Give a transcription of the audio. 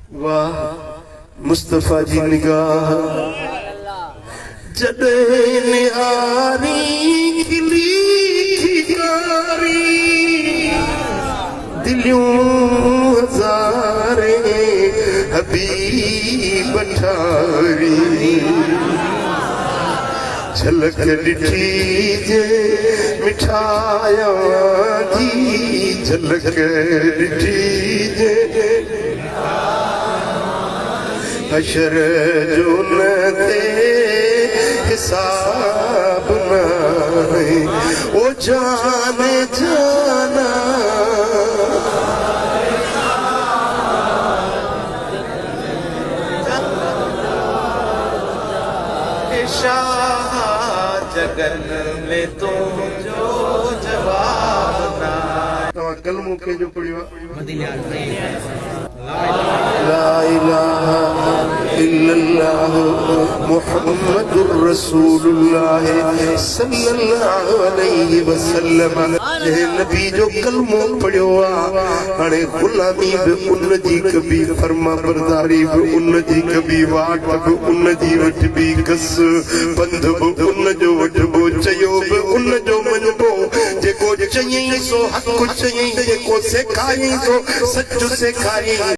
वाह मुस्तफा जी निगाह जडे निहारी खिली खिकारी दिलियों हजारे हबीब ठारी झलक डिठी जे मिठाया जी झलक डिठी जे हशर जो न थे हिसाब न ओ जाने जाना शाह जगन में तो जो जवाब ना कलमों के जो पढ़ियो ला इलाहा इल्लल्लाह मुहम्मदुर रसूलुल्लाह सल्लल्लाहु अलैहि वसल्लम नबी जो कलमो पढ़ियो हाणे गुलामी भी उन जी कबी फर्मा बरदारी भी उन जी कबी वाट भी उन जी वट भी कस बंध भी उन जो वठबो चयो भी उन जो मञबो जेको चयई सो हक चयई जेको सेखाई सो सच सेखाई